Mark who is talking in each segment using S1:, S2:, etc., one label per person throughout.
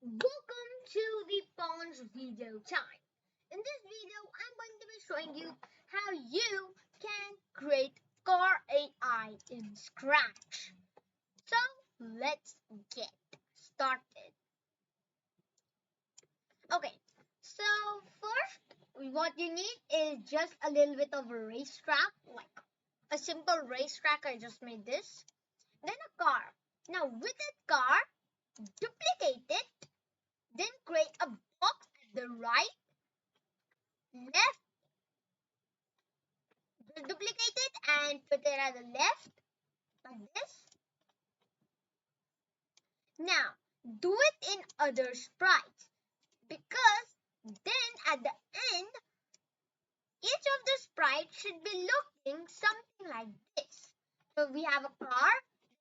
S1: Welcome to the Dipansh video time. In this video, I'm going to be showing you how you can create car AI in Scratch. So let's get started. Okay, so first what you need is just a little bit of a racetrack, like a simple racetrack. I just made this. Then a car. Now with that car, duplicate it, then create a box at the right, left, just duplicate it and put it at the left like this. Now do it in other sprites because then at the end each of the sprites should be looking something like this. So we have a car,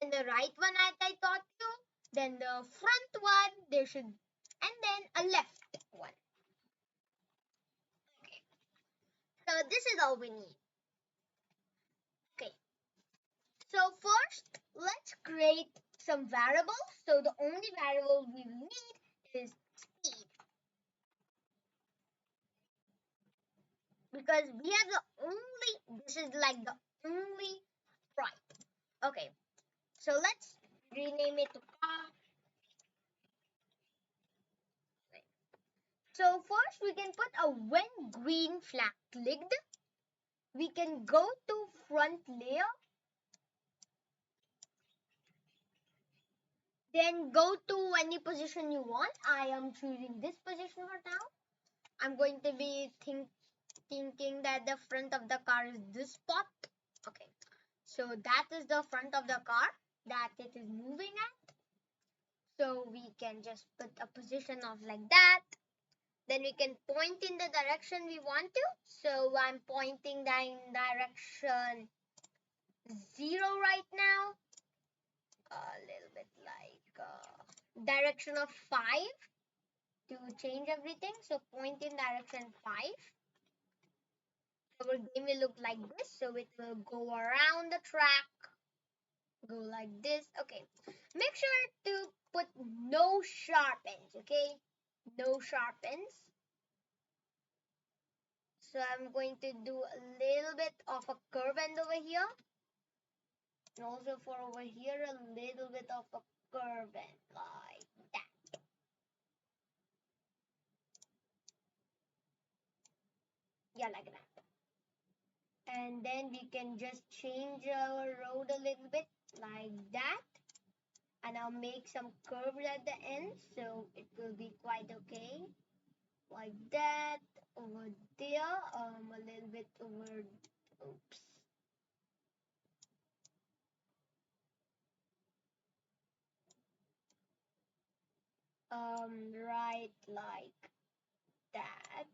S1: then the right one as I taught you, then the front one there should, and then a left one. Okay, so this is all we need. Okay, so first let's create some variables. So the only variable we will need is speed because we have the only, this is like the only sprite. Okay, so let's rename it to car. So first we can put a when green flag clicked. We can go to front layer, then go to any position you want. I am choosing this position for now. I'm going to be thinking that the front of the car is this spot. Okay, so that is the front of the car that it is moving at. So we can just put a position of like that. Then we can point in the direction we want to. So I'm pointing in direction 0 right now. A little bit like direction of 5 to change everything. So point in direction 5. Our game will look like this. So it will go around the track, go like this. Okay, make sure to put no sharp ends. Okay, no sharp ends. So I'm going to do a little bit of a curve end over here, and also for over here a little bit of a curve end like that. Yeah, like that. And then we can just change our road a little bit like that, and I'll make some curves at the end so it will be quite okay. Like that, over there, a little bit over, oops. Right like that,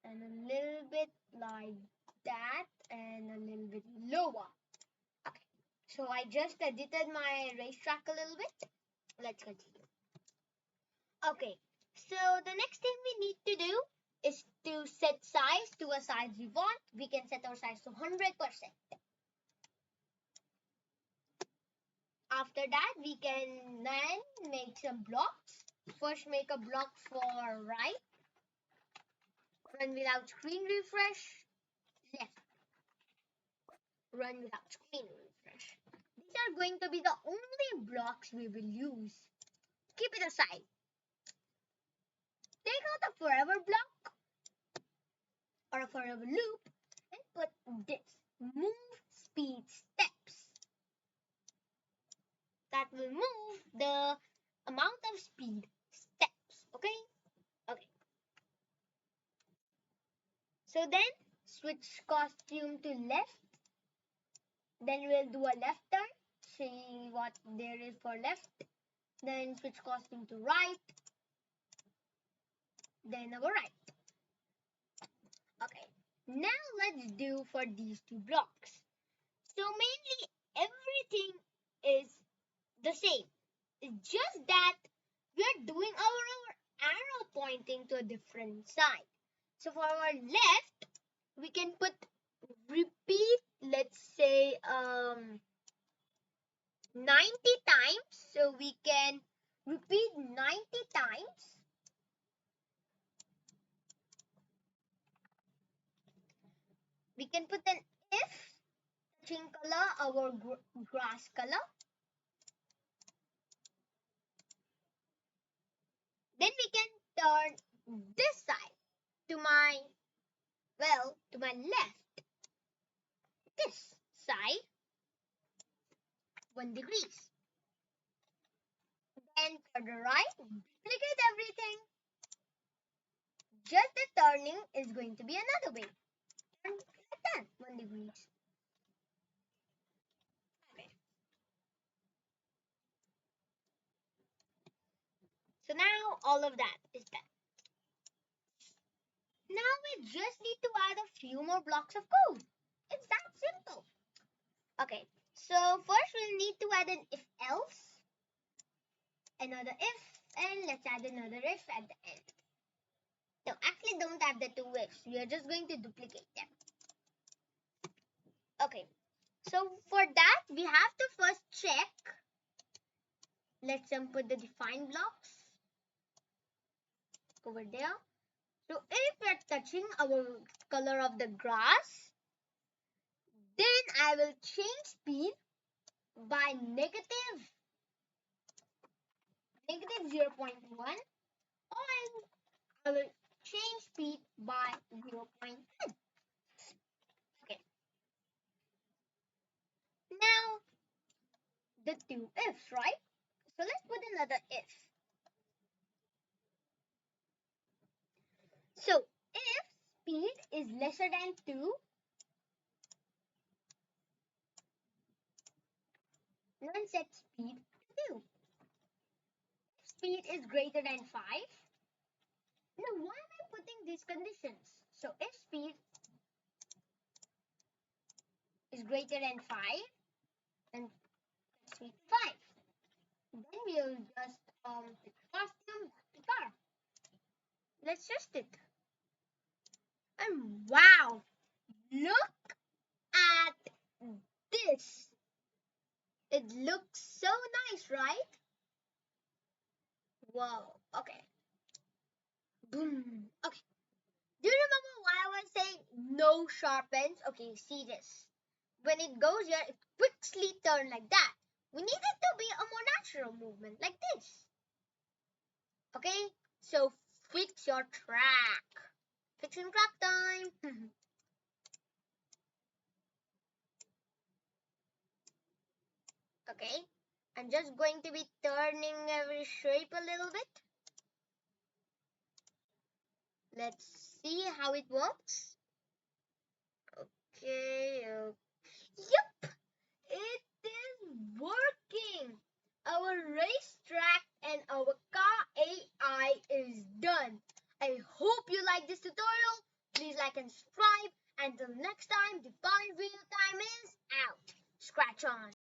S1: and a little bit like that, and a little bit lower. Okay, so I just edited my racetrack a little bit. Let's continue. Okay, so the next thing we need to do is to set size to a size we want. We can set our size to 100%. After that, we can then make some blocks. First, make a block for right. Run without screen refresh. Left. Run without screen refresh. These are going to be the only blocks we will use. Keep it aside. Take out a forever block or a forever loop and put this. Move speed steps. That will move the amount of speed steps. Okay? Okay. So then switch costume to left. Then we'll do a left turn. See what there is for left. Then switch costume to right. Then our right. Okay. Now let's do for these two blocks. So mainly everything is the same. It's just that we're doing our arrow pointing to a different side. So for our left, we can put repeat, let's say 90 times. So we can repeat 90 times, we can put an if touching color our grass color. Then we can turn this side to my, well, to my left. This side 1 degrees. Then for the right, duplicate everything. Just the turning is going to be another way. And like that, 1 degrees. Okay. So now all of that is done. Now we just need to add a few more blocks of code. It's that simple. Okay, so first we'll need to add an if else, another if, and let's add another if at the end. No, actually don't add the two ifs. We are just going to duplicate them. Okay, so for that we have to first check. Let's put the define blocks over there. So if we're touching our color of the grass, then I will change speed by negative 0.1, and I will change speed by 0.10. Okay. Now the two ifs, right? So let's put another if. So if speed is lesser than 2, then set speed to 2. If speed is greater than 5, now why am I putting these conditions? So if speed is greater than 5, then set speed to 5. Then we'll just pick costume, back to car. Let's test it. And wow, look at this. It looks so nice, right? Wow, okay. Boom. Okay. Do you remember why I was saying no sharp ends? Okay, see this. When it goes here, it quickly turns like that. We need it to be a more natural movement, like this. Okay, so fix your track. Fixing track time. Okay, I'm just going to be turning every shape a little bit. Let's see how it works. Okay, yep, it is working. Our racetrack and our car AI is done. I hope you like this tutorial. Please like and subscribe. Until next time, Dipansh video time is out. Scratch on.